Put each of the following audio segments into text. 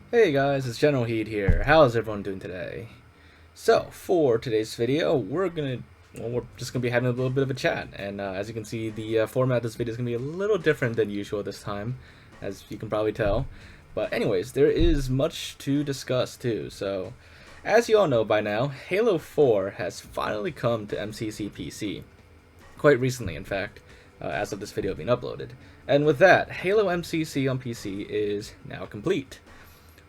Hey guys, it's Generalkidd here. How's everyone doing today? So, for today's video, we're just gonna be having a little bit of a chat, and as you can see, the format of this video is gonna be a little different than usual this time, as you can probably tell. But anyways, there is much to discuss too. So, as you all know by now, Halo 4 has finally come to MCC PC, quite recently, in fact, as of this video being uploaded. And with that, Halo MCC on PC is now complete.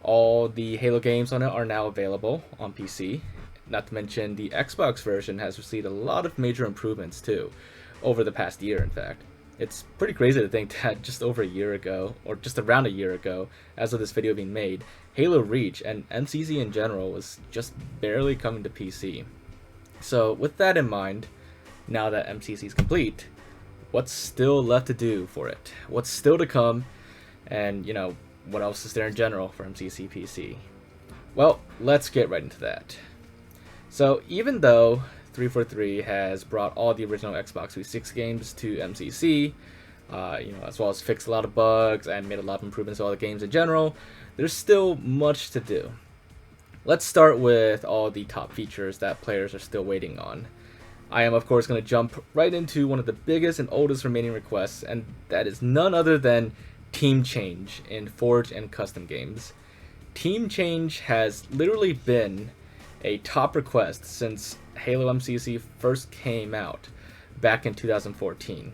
All the Halo games on it are now available on PC. Not to mention the Xbox version has received a lot of major improvements too, over the past year in fact. It's pretty crazy to think that just over a year ago, or just around a year ago, as of this video being made, Halo Reach and MCC in general was just barely coming to PC. So with that in mind, now that MCC is complete, what's still left to do for it? What's still to come? And, what else is there in general for MCC PC? Well, let's get right into that. So even though 343 has brought all the original Xbox 360 games to MCC, as well as fixed a lot of bugs and made a lot of improvements to all the games in general, there's still much to do. Let's start with all the top features that players are still waiting on. I am of course going to jump right into one of the biggest and oldest remaining requests, and that is none other than team change in Forge and custom games. Team change has literally been a top request since Halo MCC first came out back in 2014.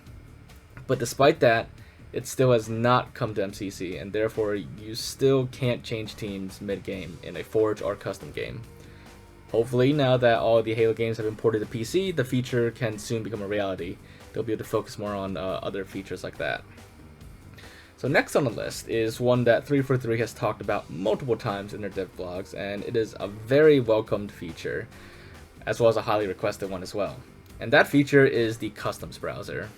But despite that, it still has not come to MCC, and therefore you still can't change teams mid-game in a Forge or custom game. Hopefully, now that all the Halo games have been ported to PC, the feature can soon become a reality. They'll be able to focus more on other features like that. So next on the list is one that 343 has talked about multiple times in their dev vlogs, and it is a very welcomed feature, as well as a highly requested one as well. And that feature is the Customs browser.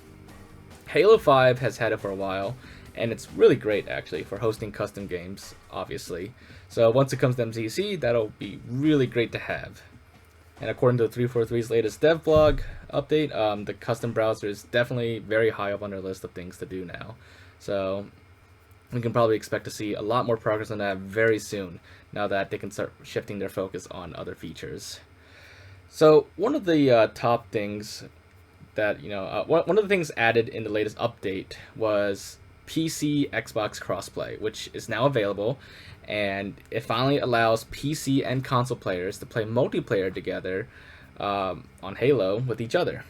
Halo 5 has had it for a while, and it's really great actually for hosting custom games, obviously. So once it comes to MCC, that'll be really great to have. And according to 343's latest dev vlog update, the custom browser is definitely very high up on their list of things to do now. So we can probably expect to see a lot more progress on that very soon, now that they can start shifting their focus on other features. So one of the top things that, one of the things added in the latest update was PC Xbox crossplay, which is now available, and it finally allows PC and console players to play multiplayer together on Halo with each other.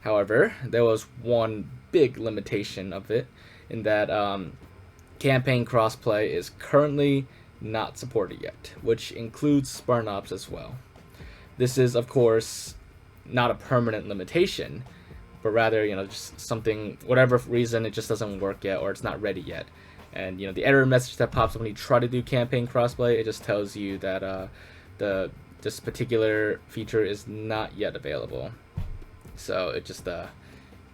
However, there was one big limitation of it, in that campaign crossplay is currently not supported yet, which includes Spartan Ops as well. This is, of course, not a permanent limitation, but rather, just something, whatever reason, it just doesn't work yet, or it's not ready yet. And, the error message that pops up when you try to do campaign crossplay, it just tells you that this particular feature is not yet available. So it just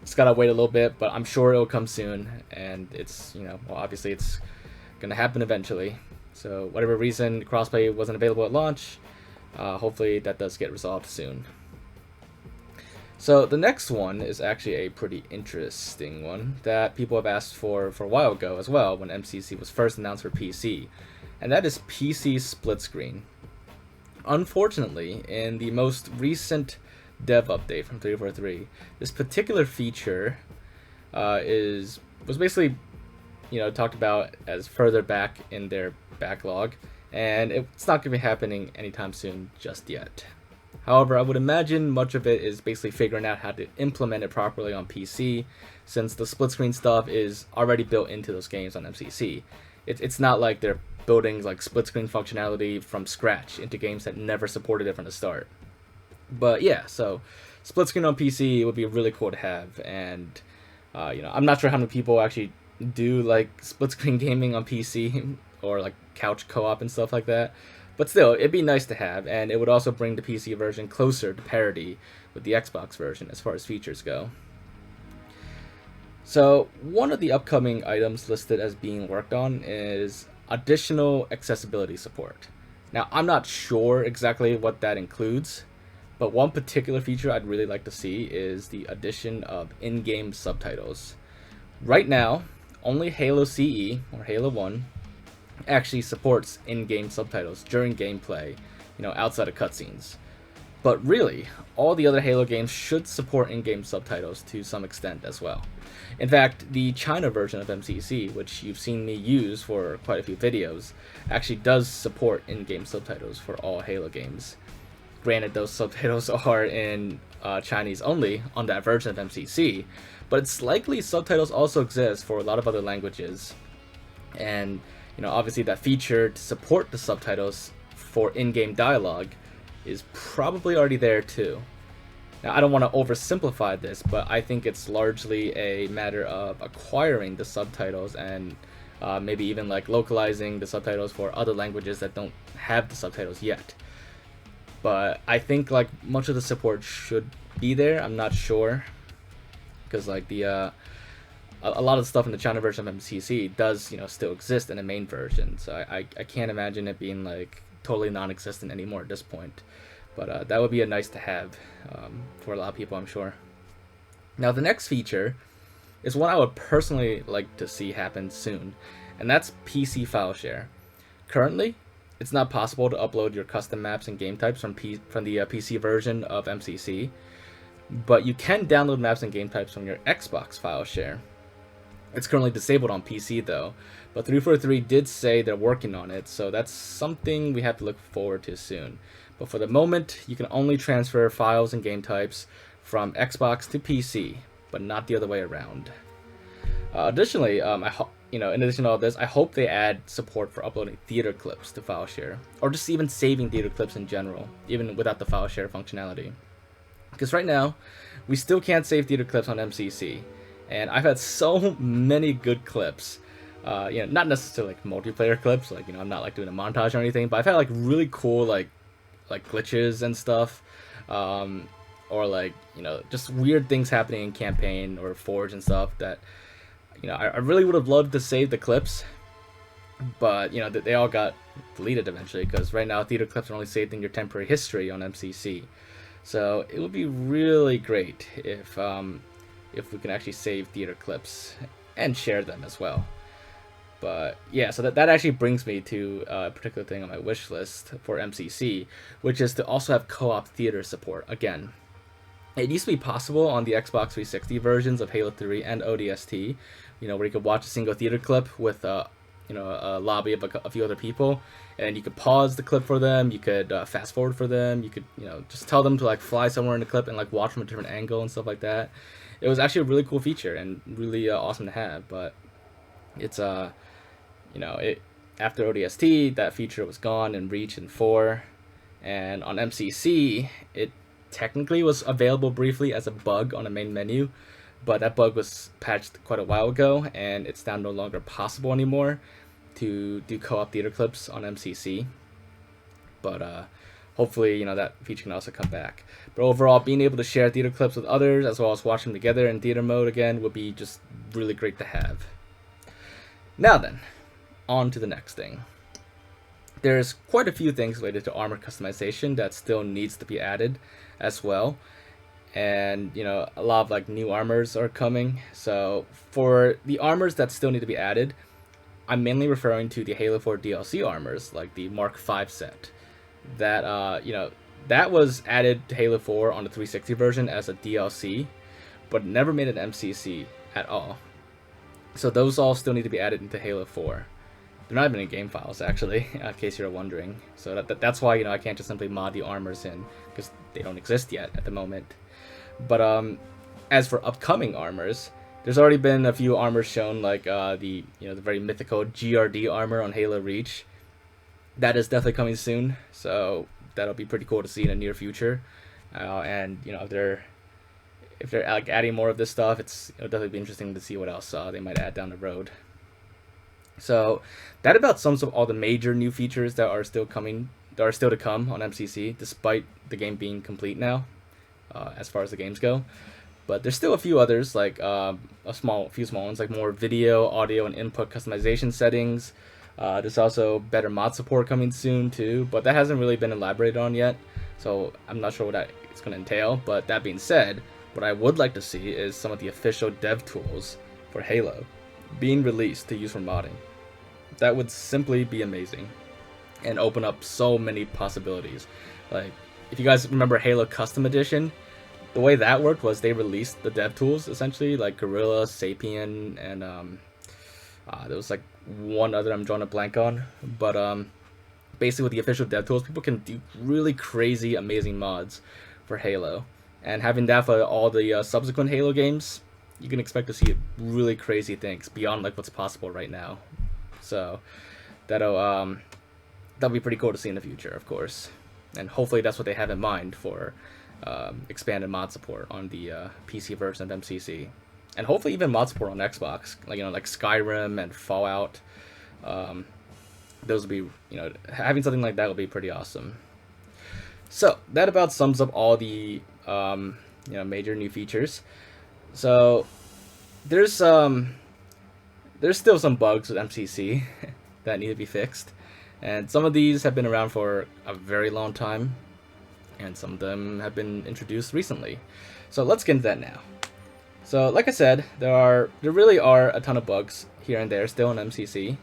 it's gotta wait a little bit, but I'm sure it'll come soon, and it's, well, obviously it's gonna happen eventually. So whatever reason crossplay wasn't available at launch, hopefully that does get resolved soon. So the next one is actually a pretty interesting one that people have asked for a while ago as well, when MCC was first announced for PC, and that is PC split screen. Unfortunately, in the most recent dev update from 343, this particular feature was basically talked about as further back in their backlog, and it's not going to be happening anytime soon just yet. However, I would imagine much of it is basically figuring out how to implement it properly on PC, since the split screen stuff is already built into those games on MCC. It's not like they're building like split screen functionality from scratch into games that never supported it from the start. But yeah, so split screen on PC would be really cool to have, and I'm not sure how many people actually do like split screen gaming on PC or like couch co-op and stuff like that. But still, it'd be nice to have, and it would also bring the PC version closer to parity with the Xbox version as far as features go. So one of the upcoming items listed as being worked on is additional accessibility support. Now, I'm not sure exactly what that includes, but one particular feature I'd really like to see is the addition of in-game subtitles. Right now, only Halo CE, or Halo 1, actually supports in-game subtitles during gameplay, outside of cutscenes. But really, all the other Halo games should support in-game subtitles to some extent as well. In fact, the China version of MCC, which you've seen me use for quite a few videos, actually does support in-game subtitles for all Halo games. Granted, those subtitles are in Chinese only on that version of MCC, but it's likely subtitles also exist for a lot of other languages. And, obviously that feature to support the subtitles for in-game dialogue is probably already there too. Now, I don't want to oversimplify this, but I think it's largely a matter of acquiring the subtitles and maybe even like localizing the subtitles for other languages that don't have the subtitles yet. But I think like much of the support should be there. I'm not sure, because like a lot of the stuff in the China version of MCC does still exist in the main version, so I can't imagine it being like totally non-existent anymore at this point. But that would be a nice to have for a lot of people, I'm sure. Now the next feature is one I would personally like to see happen soon, and that's PC file share. Currently, it's not possible to upload your custom maps and game types from the PC version of MCC, but you can download maps and game types from your Xbox file share. It's currently disabled on PC though, but 343 did say they're working on it, so that's something we have to look forward to soon. But for the moment, you can only transfer files and game types from Xbox to PC, but not the other way around. Additionally, in addition to all this, I hope they add support for uploading theater clips to file share, or just even saving theater clips in general, even without the file share functionality. Because right now, we still can't save theater clips on MCC, and I've had so many good clips. Not necessarily like multiplayer clips, like I'm not like doing a montage or anything, but I've had like really cool like glitches and stuff, or like just weird things happening in campaign or Forge and stuff that I really would have loved to save the clips, but they all got deleted eventually, because right now theater clips are only saved in your temporary history on MCC. So it would be really great if we can actually save theater clips and share them as well. But yeah, so that actually brings me to a particular thing on my wish list for MCC, which is to also have co-op theater support again. It used to be possible on the Xbox 360 versions of Halo 3 and ODST, where you could watch a single theater clip with a lobby of a few other people, and you could pause the clip for them, you could fast forward for them, you could just tell them to like fly somewhere in the clip and like watch from a different angle and stuff like that. It was actually a really cool feature and really awesome to have, but it's after ODST, that feature was gone in Reach and 4, and on MCC, it technically was available briefly as a bug on the main menu, but that bug was patched quite a while ago, and it's now no longer possible anymore to do co-op theater clips on MCC. But hopefully, that feature can also come back. But overall, being able to share theater clips with others, as well as watch them together in theater mode again, would be just really great to have. Now then, on to the next thing. There's quite a few things related to armor customization that still needs to be added as well. And, a lot of like new armors are coming. So for the armors that still need to be added, I'm mainly referring to the Halo 4 DLC armors, like the Mark V set. That, that was added to Halo 4 on the 360 version as a DLC, but never made an MCC at all. So those all still need to be added into Halo 4. They're not even in game files, actually, in case you're wondering. So that's why, I can't just simply mod the armors in, because they don't exist yet at the moment. But as for upcoming armors, there's already been a few armors shown, like the very mythical GRD armor on Halo Reach. That is definitely coming soon, so that'll be pretty cool to see in the near future. And if they're like adding more of this stuff, it'll definitely be interesting to see what else they might add down the road. So that about sums up all the major new features that are still to come on MCC, despite the game being complete now, as far as the games go. But there's still a few others, like a few small ones, like more video, audio, and input customization settings. There's also better mod support coming soon too, but that hasn't really been elaborated on yet, so I'm not sure what that it's going to entail. But that being said, what I would like to see is some of the official dev tools for Halo being released to use for modding. that would simply be amazing and open up so many possibilities. Like, if you guys remember Halo Custom Edition, the way that worked was they released the dev tools, essentially, like Gorilla, Sapien, and there was like one other I'm drawing a blank on. But basically with the official dev tools, people can do really crazy, amazing mods for Halo. And having that for all the subsequent Halo games, you can expect to see really crazy things beyond like what's possible right now. So that'll be pretty cool to see in the future, of course. And hopefully that's what they have in mind for expanded mod support on the PC version of MCC, and hopefully even mod support on Xbox, like like Skyrim and Fallout. Those would be, having something like that would be pretty awesome. So that about sums up all the major new features. So there's still some bugs with MCC that need to be fixed, and some of these have been around for a very long time, and some of them have been introduced recently. So let's get into that now. So like I said, there really are a ton of bugs here and there still in MCC,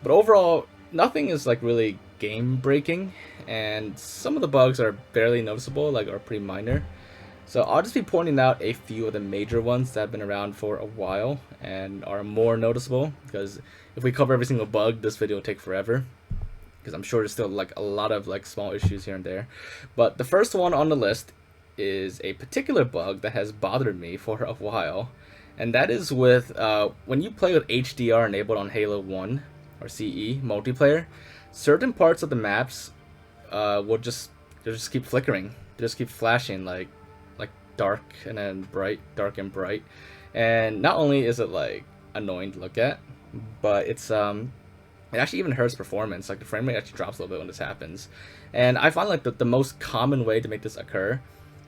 but overall nothing is like really game breaking, and some of the bugs are barely noticeable, like are pretty minor. So I'll just be pointing out a few of the major ones that have been around for a while and are more noticeable, because if we cover every single bug, this video will take forever, because I'm sure there's still like a lot of like small issues here and there. But the first one on the list is a particular bug that has bothered me for a while, and that is with when you play with HDR enabled on Halo 1 or CE multiplayer, certain parts of the maps they'll just keep flickering. They just keep flashing like dark and then bright, dark and bright. And not only is it like annoying to look at, but it actually even hurts performance. Like the frame rate actually drops a little bit when this happens. And I find like the most common way to make this occur,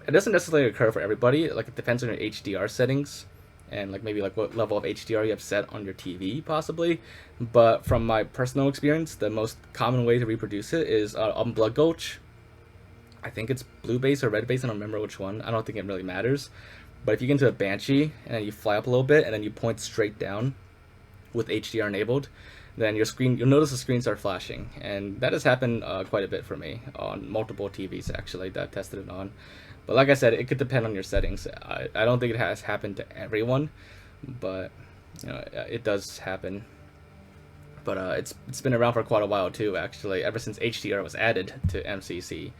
it doesn't necessarily occur for everybody. Like it depends on your HDR settings and like maybe like what level of HDR you have set on your TV possibly. But from my personal experience, the most common way to reproduce it is on Blood Gulch. I think it's blue base or red base, I don't remember which one. I don't think it really matters. But if you get into a Banshee and you fly up a little bit and then you point straight down with HDR enabled, then you'll notice the screen start flashing. And that has happened quite a bit for me on multiple TVs actually that I've tested it on. But like I said, it could depend on your settings. I don't think it has happened to everyone, but it does happen. But it's been around for quite a while too, actually, ever since HDR was added to MCC.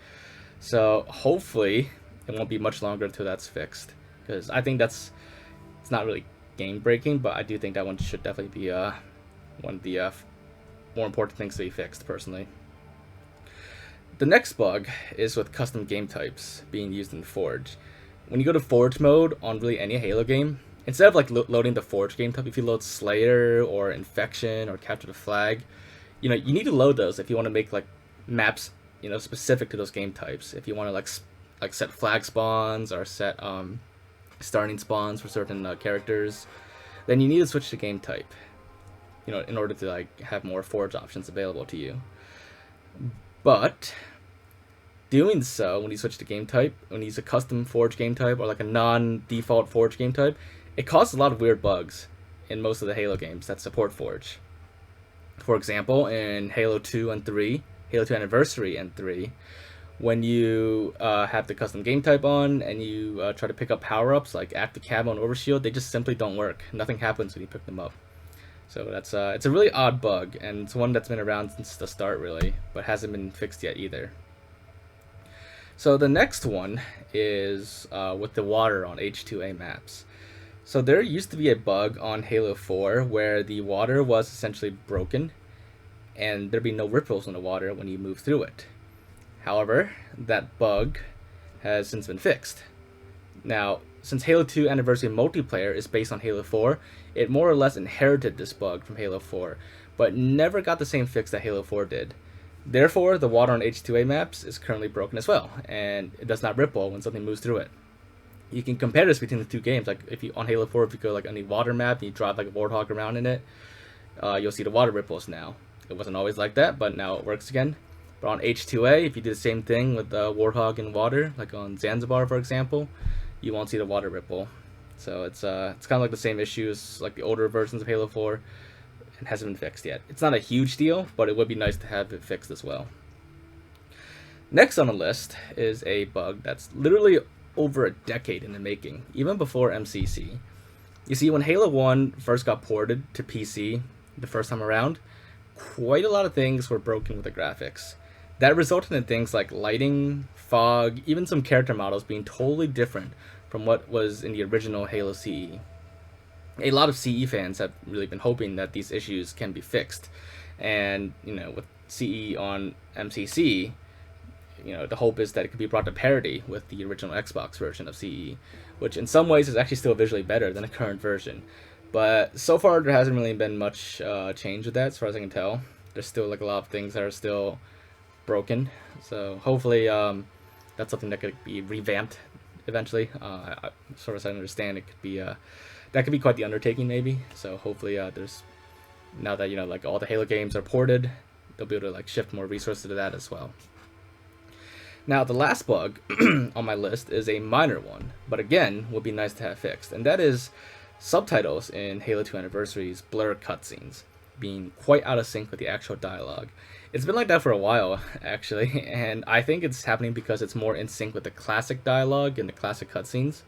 So hopefully it won't be much longer until that's fixed, because I think it's not really game breaking, but I do think that one should definitely be one of the more important things to be fixed personally. The next bug is with custom game types being used in Forge. When you go to Forge mode on really any Halo game, instead of like loading the Forge game type, if you load Slayer or Infection or Capture the Flag, you need to load those if you want to make like maps specific to those game types. If you want to like set flag spawns or set starting spawns for certain characters, then you need to switch to game type, in order to like have more Forge options available to you. But doing so, when you switch to game type, when you use a custom Forge game type or like a non-default Forge game type, it causes a lot of weird bugs in most of the Halo games that support Forge. For example, in Halo 2 and 3, Halo 2 Anniversary and 3, when you have the custom game type on and you try to pick up power-ups like Active Camo and Overshield, they just simply don't work. Nothing happens when you pick them up. So it's a really odd bug, and it's one that's been around since the start really, but hasn't been fixed yet either. So the next one is with the water on H2A maps. So there used to be a bug on Halo 4 where the water was essentially broken, and there'd be no ripples in the water when you move through it. However, that bug has since been fixed. Now, since Halo 2 Anniversary multiplayer is based on Halo 4, it more or less inherited this bug from Halo 4, but never got the same fix that Halo 4 did. Therefore, the water on H2A maps is currently broken as well, and it does not ripple when something moves through it. You can compare this between the two games. Like if you on Halo 4, if you go like on a water map and you drive like a Warthog around in it, you'll see the water ripples now. It wasn't always like that, but now it works again. But on H2A, if you do the same thing with Warthog and water, like on Zanzibar for example, you won't see the water ripple. So it's kind of like the same issues like the older versions of Halo 4, and hasn't been fixed yet. It's not a huge deal, but it would be nice to have it fixed as well. Next on the list is a bug that's literally over a decade in the making, even before MCC. You see, when Halo 1 first got ported to PC the first time around, quite a lot of things were broken with the graphics. That resulted in things like lighting, fog, even some character models being totally different from what was in the original Halo CE. A lot of CE fans have really been hoping that these issues can be fixed, and with CE on MCC, the hope is that it could be brought to parity with the original Xbox version of CE, which in some ways is actually still visually better than the current version. But so far there hasn't really been much change with that, as far as I can tell. There's still like a lot of things that are still broken, so hopefully that's something that could be revamped eventually. As far as I understand, it could be that could be quite the undertaking, maybe. So hopefully there's, now that like all the Halo games are ported, they'll be able to like shift more resources to that as well. Now the last bug on my list is a minor one, but again would be nice to have fixed, and that is subtitles in Halo 2 Anniversary's blur cutscenes being quite out of sync with the actual dialogue. It's been like that for a while, actually, and I think it's happening because it's more in sync with the classic dialogue and the classic cutscenes.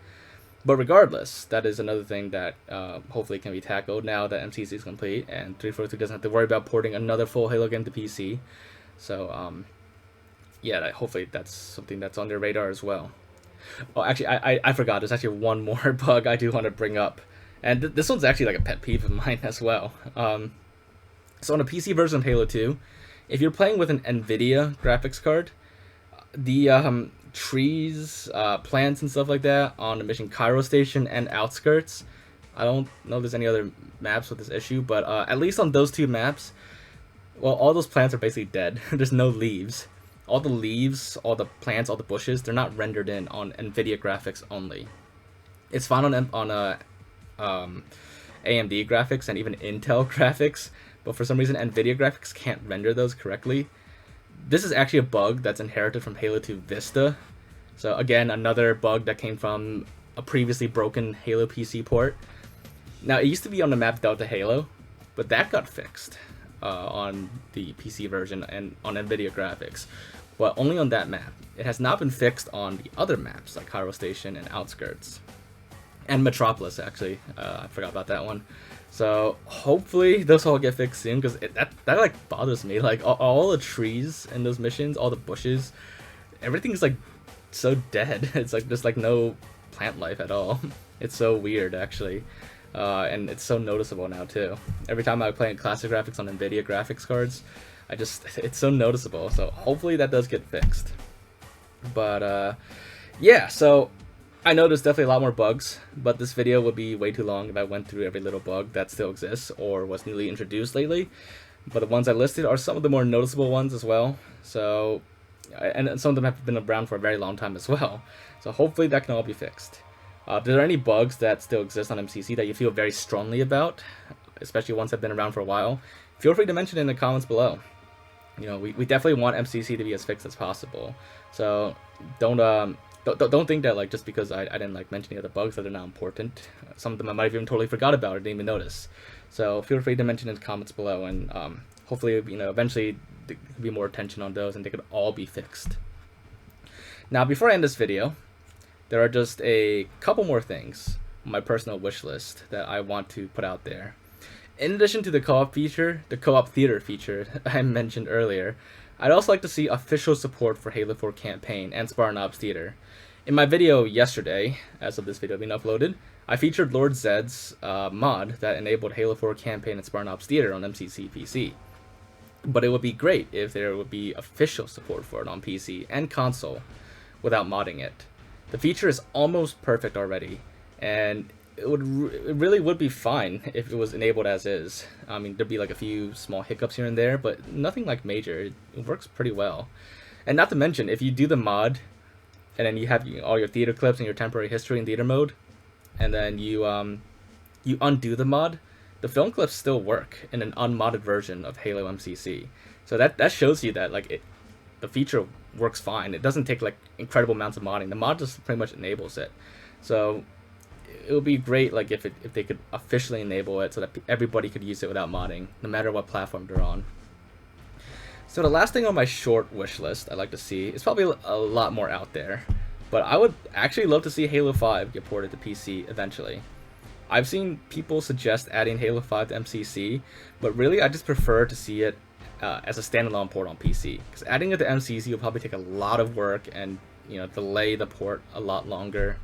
But regardless, that is another thing that hopefully can be tackled now that MCC is complete and 343 doesn't have to worry about porting another full Halo game to PC. So yeah, hopefully that's something that's on their radar as well. Oh, actually, I forgot. There's actually one more bug I do want to bring up, and this one's actually like a pet peeve of mine as well. So on a PC version of Halo 2, if you're playing with an NVIDIA graphics card, the trees, plants, and stuff like that on the mission Cairo Station and Outskirts, I don't know if there's any other maps with this issue, but at least on those two maps, well, all those plants are basically dead. There's no leaves. All the leaves, all the plants, all the bushes, they're not rendered in on NVIDIA graphics only. It's fine on AMD graphics and even Intel graphics, but for some reason NVIDIA graphics can't render those correctly. This is actually a bug that's inherited from Halo 2 Vista. So again, another bug that came from a previously broken Halo PC port. Now, it used to be on the map Delta Halo, but that got fixed on the PC version and on NVIDIA graphics, but only on that map. It has not been fixed on the other maps like Cairo Station and Outskirts. And Metropolis, actually. I forgot about that one. So hopefully those all get fixed soon, because that like bothers me. Like all the trees in those missions, all the bushes, everything's like so dead. It's like there's like no plant life at all. It's so weird, actually. And it's so noticeable now too. Every time I play in classic graphics on NVIDIA graphics cards, it's so noticeable. So hopefully that does get fixed. But yeah, so I know there's definitely a lot more bugs, but this video would be way too long if I went through every little bug that still exists or was newly introduced lately. But the ones I listed are some of the more noticeable ones as well. So, and some of them have been around for a very long time as well. So hopefully that can all be fixed. If there are any bugs that still exist on MCC that you feel very strongly about, especially ones that have been around for a while, feel free to mention it in the comments below. We definitely want MCC to be as fixed as possible. So don't think that like just because I didn't like mention any other bugs that are not important. Some of them I might have even totally forgot about or didn't even notice. So feel free to mention in the comments below, and hopefully eventually there could be more attention on those and they could all be fixed. Now, before I end this video, there are just a couple more things on my personal wish list that I want to put out there. In addition to the co-op feature, the co-op theater feature I mentioned earlier, I'd also like to see official support for Halo 4 campaign and Spartan Ops Theater. In my video yesterday, as of this video being uploaded, I featured Lord Zed's mod that enabled Halo 4 campaign and Spartan Ops Theater on MCC PC. But it would be great if there would be official support for it on PC and console without modding it. The feature is almost perfect already, and it really would be fine if it was enabled as is. I mean, there'd be like a few small hiccups here and there, but nothing like major. It works pretty well. And not to mention, if you do the mod, and then you have all your theater clips and your temporary history in theater mode, and then you undo the mod, the film clips still work in an unmodded version of Halo MCC. So that shows you that like the feature works fine. It doesn't take like incredible amounts of modding. The mod just pretty much enables it. So it would be great like if they could officially enable it so that everybody could use it without modding, no matter what platform they're on. So the last thing on my short wish list I'd like to see is probably a lot more out there, but I would actually love to see Halo 5 get ported to PC eventually. I've seen people suggest adding Halo 5 to MCC, but really I just prefer to see it as a standalone port on PC, because adding it to MCC will probably take a lot of work and, you know, delay the port a lot longer.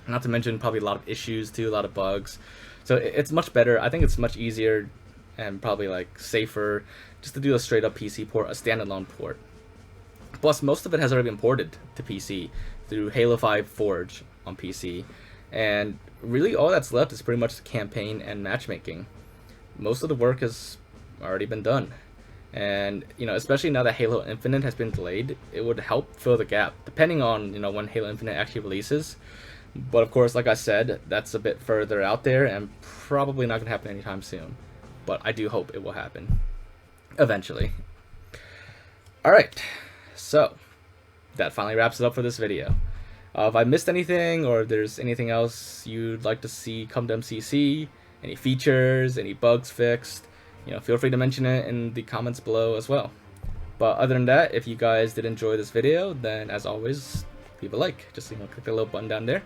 Not to mention probably a lot of issues too, a lot of bugs. So it's much better. I think it's much easier and probably like safer just to do a straight up PC port, a standalone port. Plus, most of it has already been ported to PC through Halo 5 Forge on PC, and really all that's left is pretty much the campaign and matchmaking. Most of the work has already been done, and you know, especially now that Halo Infinite has been delayed, it would help fill the gap depending on, you know, when Halo Infinite actually releases. But of course, like I said, that's a bit further out there and probably not gonna happen anytime soon, but I do hope it will happen eventually. Alright, so that finally wraps it up for this video. If I missed anything, or if there's anything else you'd like to see come to MCC, any features, any bugs fixed, you know, feel free to mention it in the comments below as well. But other than that, if you guys did enjoy this video, then as always, leave a like. Just, you know, click the little button down there.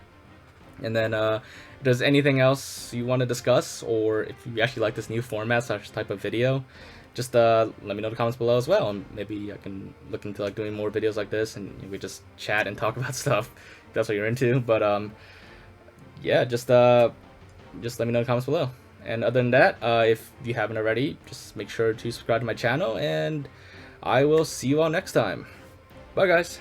And then if there's anything else you want to discuss, or if you actually like this new format / type of video, just let me know in the comments below as well, and maybe I can look into like doing more videos like this, and we just chat and talk about stuff if that's what you're into. But yeah, just let me know in the comments below. And other than that, if you haven't already, just make sure to subscribe to my channel, and I will see you all next time. Bye guys.